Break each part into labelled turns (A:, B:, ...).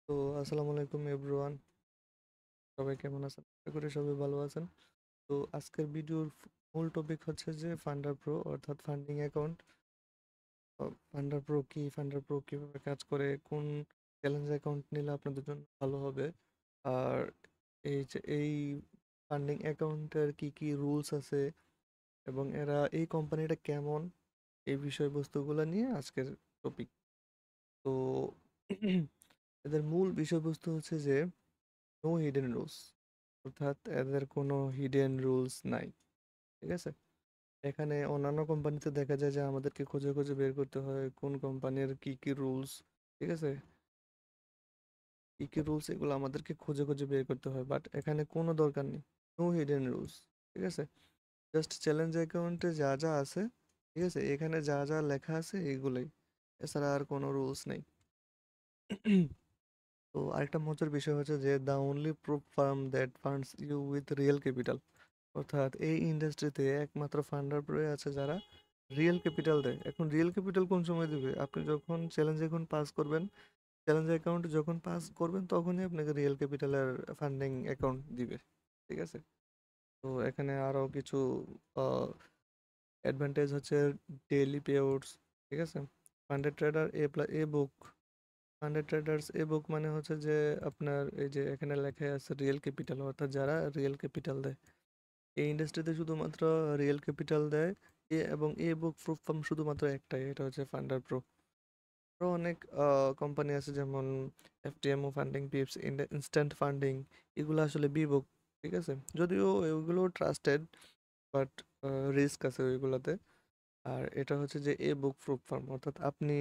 A: তো আসসালামু আলাইকুম এভরিওয়ান। সবাই কেমন আছেন? আশা করি সবাই ভালো আছেন। তো আজকের ভিডিওর মূল টপিক হচ্ছে যে ফান্ডার প্রো অর্থাৎ ফান্ডিং অ্যাকাউন্ট। ফান্ডার প্রো কি, ফান্ডার প্রো কিভাবে কাজ করে, কোন চ্যালেঞ্জ অ্যাকাউন্ট নিলে আপনাদের জন্য ভালো হবে, আর এই ফান্ডিং অ্যাকাউন্টের কি কি রুলস আছে এবং এরা এই কোম্পানিটা কেমন, এই বিষয়বস্তুগুলো নিয়ে আজকের টপিক। তো এদের মূল বিষয়বস্তু হচ্ছে যে নো হিডেন রুলস, অর্থাৎ এদের কোনো হিডেন রুলস নাই। ঠিক আছে, এখানে অন্যান্য কোম্পানিতে দেখা যায় যে আমাদেরকে খুঁজে খুঁজে বের করতে হয় কোন কোম্পানির কি কি রুলস। ঠিক আছে, কি কি রুলস এগুলো আমাদেরকে খুঁজে খুঁজে বের করতে হয়, বাট এখানে কোনো দরকার নেই। No hidden rules. ঠিক আছে, জাস্ট চ্যালেঞ্জ অ্যাকাউন্টে যা যা আছে, ঠিক আছে, এখানে যা যা লেখা আছে এগুলোই, এছাড়া আর কোনো রুলস নেই। তো আরেকটা মজার বিষয় হচ্ছে যে the only prop firm that funds you with real capital, অর্থাৎ এই ইন্ডাস্ট্রিতে একমাত্র ফান্ডার প্রয় আছে যারা রিয়েল ক্যাপিটাল দেয়। এখন রিয়েল ক্যাপিটাল কোন সময় দিবে? আপনি যখন চ্যালেঞ্জ অ্যাকাউন্ট পাস করবেন, চ্যালেঞ্জ অ্যাকাউন্ট যখন পাস করবেন তখনই আপনাকে রিয়েল ক্যাপিটালের ফান্ডিং অ্যাকাউন্ট দিবে। ঠিক আছে, তো এখানে আরও কিছু অ্যাডভান্টেজ হচ্ছে ডেইলি পে আউটস। ঠিক আছে, ফান্ডেড ট্রেডার এ বুক। ফান্ডেড ট্রেডার্স এ বুক মানে হচ্ছে যে আপনার এই যে এখানে লেখা আছে রিয়েল ক্যাপিটাল, অর্থাৎ যারা রিয়েল ক্যাপিটাল দেয়। এই ইন্ডাস্ট্রিতে শুধুমাত্র রিয়েল ক্যাপিটাল দেয় এবং এ বুক প্রুফ ফার্ম শুধুমাত্র একটাই, এটা হচ্ছে ফান্ডার প্রো। আরও অনেক কোম্পানি আছে যেমন এফটিএমও ফান্ডিং, পিপস, ইনস্ট্যান্ট ফান্ডিং, এগুলো আসলে বি বুক। ঠিক আছে, যদিও এগুলো ট্রাস্টেড, বাট রিস্ক আছে ওইগুলোতে। আর এটা হচ্ছে যে এ বুক প্রুফ ফার্ম, অর্থাৎ আপনি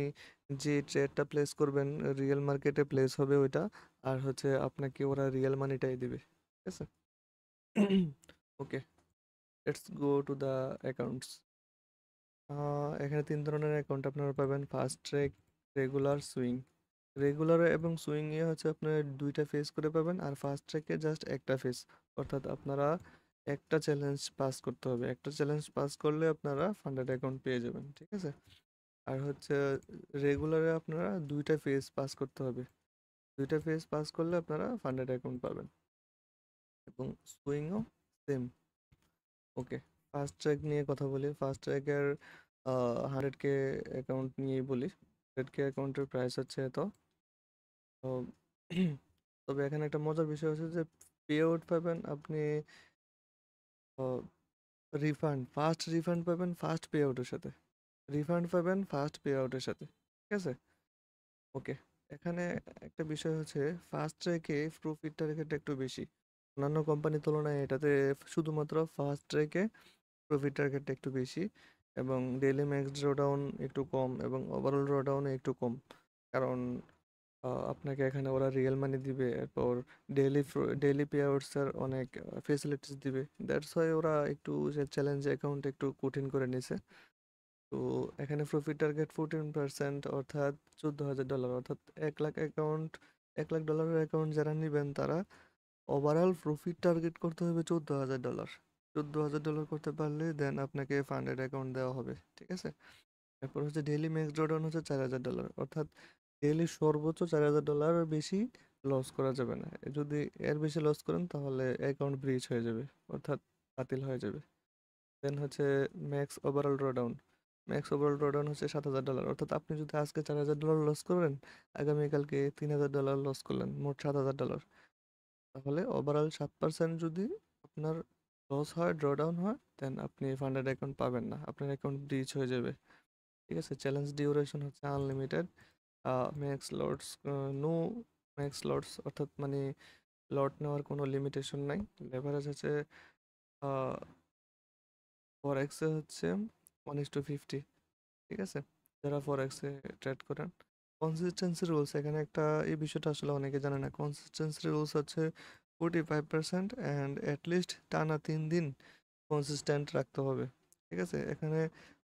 A: যে ট্রেডটা প্লেস করবেন রিয়েল মার্কেটে প্লেস হবে ওইটা, আর হচ্ছে আপনাকে ওরা রিয়েল মানিটাই দিবে। ঠিক আছে। Okay, let's go to the accounts. এখানে তিন ধরনের অ্যাকাউন্ট আপনারা পাবেন: fast track, regular, swing. Regular এবং সুইংয়ে হচ্ছে আপনার দুইটা ফেজ করে পাবেন, আর ফাস্ট ট্র্যাকে জাস্ট একটা ফেজ। অর্থাৎ আপনারা একটা চ্যালেঞ্জ পাস করতে হবে, একটা চ্যালেঞ্জ পাস করলে আপনারা ফান্ডেড অ্যাকাউন্ট পেয়ে যাবেন। ঠিক আছে, আর হচ্ছে রেগুলারে আপনারা দুইটা ফেজ পাস করতে হবে, দুইটা ফেজ পাস করলে আপনারা ফান্ডেড অ্যাকাউন্ট পাবেন। এবং সুইংও সেম। ওকে, ফাস্ট ট্র্যাক নিয়ে কথা বলি। ফাস্ট ট্র্যাকের 100K অ্যাকাউন্ট নিয়েই বলি। 100K অ্যাকাউন্টের প্রাইস হচ্ছে এত। তো তবে এখানে একটা মজার বিষয় হচ্ছে যে পে আউট পাবেন আপনি, রিফান্ড, ফাস্ট রিফান্ড পাবেন ফাস্ট পে আউটের সাথে, রিফান্ড পাবেন ফাস্ট পে আউটের সাথে। ঠিক আছে। ওকে, এখানে একটা বিষয় হচ্ছে ফাস্ট ট্র্যাকে প্রফিট টার্গেট একটু বেশি, অন্যান্য কোম্পানির তুলনায় এটাতে শুধুমাত্র ফাস্ট ট্র্যাকে প্রফিট টার্গেট একটু বেশি, এবং ডেইলি ম্যাক্স ড্রডাউন একটু কম এবং ওভারঅল ড্রডাউন একটু কম। কারণ আপনাকে এখানে ওরা রিয়েল মানি দিবে, এরপর ডেইলি ডেইলি পে আউটসের অনেক ফেসিলিটিস দিবে। দ্যাটস ওয়াই ওরা একটু চ্যালেঞ্জ অ্যাকাউন্ট একটু কঠিন করে নিছে। তো এখানে প্রফিট টার্গেট 14%, অর্থাৎ $14,000, অর্থাৎ 1 লাখ অ্যাকাউন্ট, $1 লাখ অ্যাকাউন্ট যারা নেবেন তারা ওভারঅল প্রফিট টার্গেট করতে হবে $14,000। $14,000 করতে পারলে দেন আপনাকে ফান্ডেড অ্যাকাউন্ট দেওয়া হবে। ঠিক আছে, এরপর হচ্ছে ডেইলি ম্যাক্স ড্রডাউন হচ্ছে $4,000, অর্থাৎ ডেইলি সর্বোচ্চ $4,000 বেশি লস করা যাবে না। যদি এর বেশি লস করেন তাহলে অ্যাকাউন্ট ব্রিচ হয়ে যাবে, অর্থাৎ বাতিল হয়ে যাবে। দেন হচ্ছে max overall drawdown. Max overall drawdown হচ্ছে $7,000, অর্থাৎ আপনি যদি আজকে $4,000 লস করেন, আগামীকালকে $3,000 লস করলেন, মোট $7,000। তাহলে ওভারঅল 7% যদি আপনার লস হয়, ড্রডাউন হয়, দেন আপনি ফান্ডেড অ্যাকাউন্ট পাবেন না, আপনার অ্যাকাউন্ট ব্রিচ হয়ে যাবে। ঠিক আছে, চ্যালেঞ্জ ডিউরেশন হচ্ছে unlimited. Max lots, no max lots, অর্থাৎ মানে লট নেওয়ার কোনো লিমিটেশন নাই। লেভারেজ হচ্ছে ফরেক্সে হচ্ছে 1:50। ঠিক আছে, যারা ফরেক্সে ট্রেড করেন। কনসিস্টেন্সি রুলস, এখানে একটা এই বিষয়টা আসলে অনেকে জানে না। কনসিস্টেন্সি রুলস হচ্ছে 45% অ্যান্ড অ্যাটলিস্ট টানা 3 দিন কনসিস্টেন্ট রাখতে হবে। ঠিক আছে, এখানে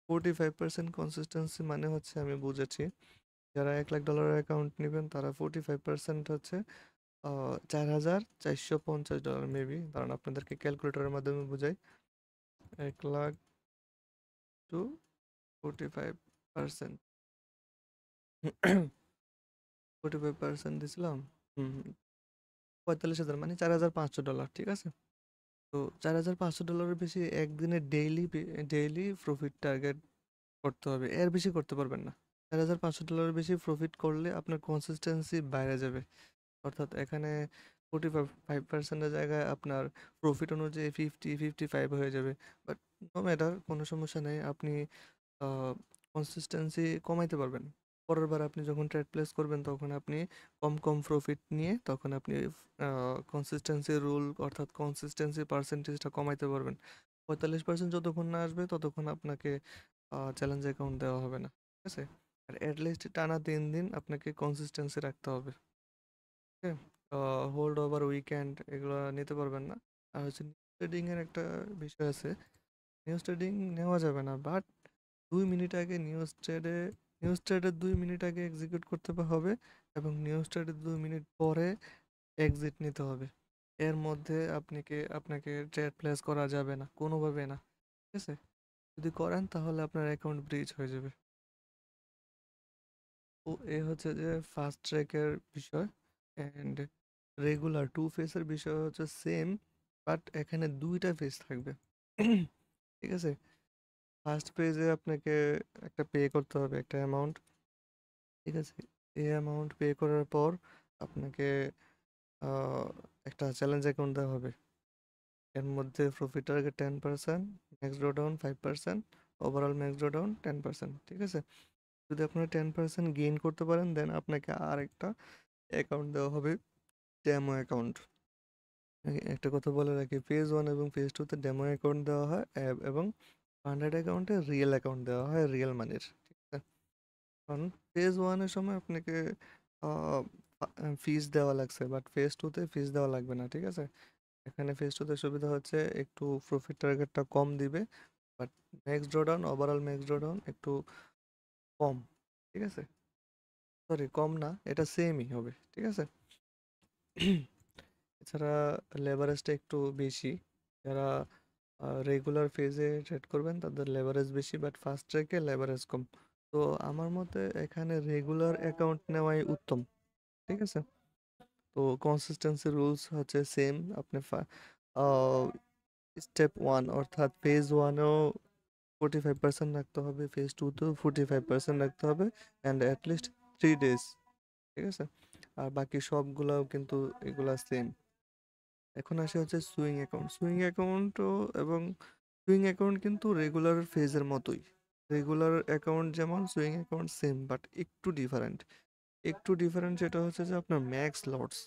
A: 45% কনসিস্টেন্সি মানে হচ্ছে, আমি বুঝেছি, যারা $1 লাখ অ্যাকাউন্ট নেবেন তারা 45% হচ্ছে $4,450 মেবি, কারণ আপনাদেরকে ক্যালকুলেটরের মাধ্যমে বোঝাই। 1 লাখ টু 45%, 45% দিছিলাম। হুম, 45,000 মানে $4,500, ঠিক আছে? তো $4,500 বেশি একদিনে ডেইলি প্রফিট টার্গেট করতে হবে, এর বেশি করতে পারবেন না। $4,500 বেশি প্রফিট করলে আপনার কনসিস্টেন্সি বাইরে যাবে। অর্থাৎ এখানে 45%-এর জায়গায় আপনার প্রফিট অনুযায়ী 50-55 হয়ে যাবে। বাট নো ম্যাটার, কোনো সমস্যা নেই। আপনি কনসিস্টেন্সি কমাইতে পারবেন। পরের বার আপনি যখন ট্রেড প্লেস করবেন তখন আপনি কম কম প্রফিট নিয়ে তখন আপনি কনসিস্টেন্সি রুল অর্থাৎ কনসিস্টেন্সি পার্সেন্টেজটা কমাইতে পারবেন। 45% যতক্ষণ না আসবে ততক্ষণ আপনাকে চ্যালেঞ্জ অ্যাকাউন্ট দেওয়া হবে না, ঠিক আছে? আর অ্যাটলিস্ট টানা 3 দিন আপনাকে কনসিস্টেন্সি রাখতে হবে। ওকে, হোল্ড ওভার উইকেন্ড এগুলো নিতে পারবেন না। আর হচ্ছে ট্রেডিং এর একটা বিষয় আছে, নিউজ ট্রেডিং নেওয়া যাবে না, বাট 2 মিনিট আগে নিউজ ট্রেডের 2 মিনিট আগে এক্সিকিউট করতে হবে এবং নিউজ ট্রেডের 2 মিনিট পরে এক্সিট নিতে হবে। এর মধ্যে আপনাকে ট্রেড প্লেস করা যাবে না কোনোভাবে না, ঠিক আছে? যদি করেন তাহলে আপনার অ্যাকাউন্ট ব্রিচ হয়ে যাবে। তো এ হচ্ছে যে ফাস্ট ট্র্যাকের বিষয়। অ্যান্ড রেগুলার টু ফেসের বিষয় হচ্ছে সেম, বাট এখানে 2টা ফেস থাকবে। ঠিক আছে, ফার্স্ট পেজে আপনাকে একটা পে করতে হবে একটা অ্যামাউন্ট, ঠিক আছে? এই অ্যামাউন্ট পে করার পর আপনাকে আহ, একটা চ্যালেঞ্জ অ্যাকাউন্ট দেওয়া হবে। এর মধ্যে profit target 10%, max drawdown 5%, overall max drawdown 10%, ঠিক আছে? যদি আপনারা 10% গেইন করতে পারেন দেন আপনাকে আর একটা অ্যাকাউন্ট দেওয়া হবে, ডেমো অ্যাকাউন্ট। একটা কথা বলে রাখি, ফেজ 1 এবং ফেজ 2-তে ডেমো অ্যাকাউন্ট দেওয়া হয় এবং ফান্ডেড অ্যাকাউন্টে রিয়েল অ্যাকাউন্ট দেওয়া হয় রিয়েল মানির, ঠিক আছে? কারণ ফেজ 1-এর সময় আপনাকে ফিস দেওয়া লাগছে, বাট ফেজ 2-তে ফিস দেওয়া লাগবে না, ঠিক আছে? এখানে ফেজ 2-তে সুবিধা হচ্ছে একটু প্রফিট টার্গেটটা কম দিবে, but max drawdown overall max drawdown একটু কম, ঠিক আছে? সরি, কম না, এটা সেমই হবে, ঠিক আছে? এছাড়া লেভারেজটা একটু বেশি। যারা রেগুলার ফেজে ট্রেড করবেন তাদের লেভারেজ বেশি, বাট ফাস্ট ট্র্যাকে লেভারেজ কম। তো আমার মতে এখানে রেগুলার অ্যাকাউন্ট নেওয়াই উত্তম, ঠিক আছে? তো কনসিস্টেন্সি রুলস হচ্ছে সেম। আপনি স্টেপ 1 অর্থাৎ ফেজ 1-এও 45% রাখতে হবে, ফেজ 2-তেও 45% রাখতে হবে, অ্যান্ড অ্যাটলিস্ট 3 ডেজ, ঠিক আছে? আর বাকি সবগুলাও কিন্তু এগুলা সেম। এখন আসে হচ্ছে সুইং অ্যাকাউন্টও এবং সুইং অ্যাকাউন্ট কিন্তু রেগুলার ফেজের মতোই। রেগুলার অ্যাকাউন্ট যেমন সুইং অ্যাকাউন্ট সেম, বাট একটু ডিফারেন্ট যেটা হচ্ছে যে আপনার ম্যাক্স লটস,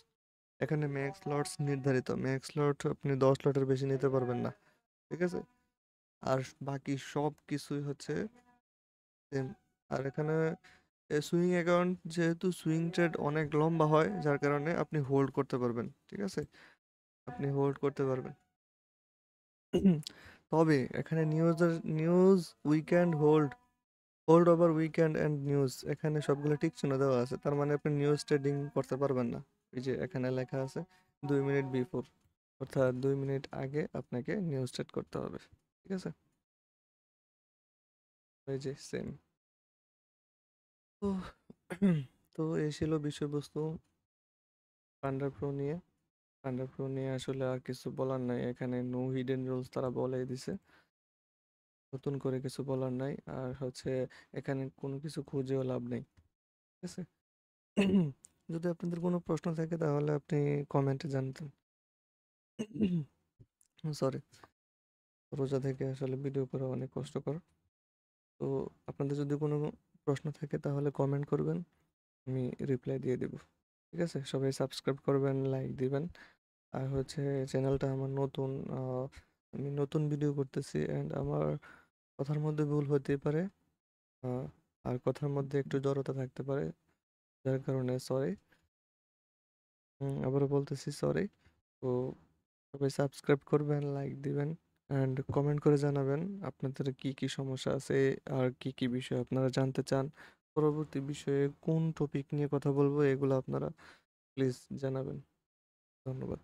A: এখানে ম্যাক্স লটস নির্ধারিত, ম্যাক্স লট আপনি 10 লটের বেশি নিতে পারবেন না, ঠিক আছে? আর বাকি সব কিছুই হচ্ছে সেম। আর এখানে সুইং অ্যাকাউন্ট যেহেতু সুইং ট্রেড অনেক লম্বা হয় যার কারণে আপনি হোল্ড করতে পারবেন, ঠিক আছে? আপনি হোল্ড করতে পারবেন। তবে এখানে news weekend hold over weekend and news এখানে সবগুলো ঠিক চিহ্ন দেওয়া আছে, তার মানে আপনি নিউজ ট্রেডিং করতে পারবেন না। এই যে এখানে লেখা আছে 2 মিনিট বিফোর, অর্থাৎ 2 মিনিট আগে আপনাকে নিউজ ট্রেড করতে হবে, ঠিক আছে? এই যে সেম। তো তো এই ছিল বিষয়বস্তু পান্ডা প্রো নিয়ে। পান্ডা প্রো নিয়ে আসলে আর কিছু বলার নাই, এখানে নো হিডেন রুলস তারা বলেই দিছে, নতুন করে কিছু বলার নাই। আর হচ্ছে এখানে কোনো কিছু খুঁজেও লাভ নেই, ঠিক আছে? যদি আপনাদের কোনো প্রশ্ন থাকে তাহলে আপনি কমেন্টে জানতেন। সরি, রোজা থেকে আসলে ভিডিও করা অনেক কষ্টকর। তো আপনাদের যদি কোনো প্রশ্ন থাকে তাহলে কমেন্ট করবেন, আমি রিপ্লাই দিয়ে দেব, ঠিক আছে? সবাই সাবস্ক্রাইব করবেন, লাইক দিবেন। আর হচ্ছে চ্যানেলটা আমার নতুন, আমি নতুন ভিডিও করতেছি অ্যান্ড আমার কথার মধ্যে ভুল হতেই পারে, আহ, আর কথার মধ্যে একটু জড়তা থাকতে পারে, যার কারণে সরি। আবারও বলতেছি সরি। তো সবাই সাবস্ক্রাইব করবেন, লাইক দিবেন অ্যান্ড কমেন্ট করে জানাবেন আপনাদের কি কি সমস্যা আছে আর কি কি বিষয় আপনারা জানতে চান। পরবর্তী বিষয়ে কোন টপিক নিয়ে কথা বলবো এগুলো আপনারা প্লিজ জানাবেন। ধন্যবাদ।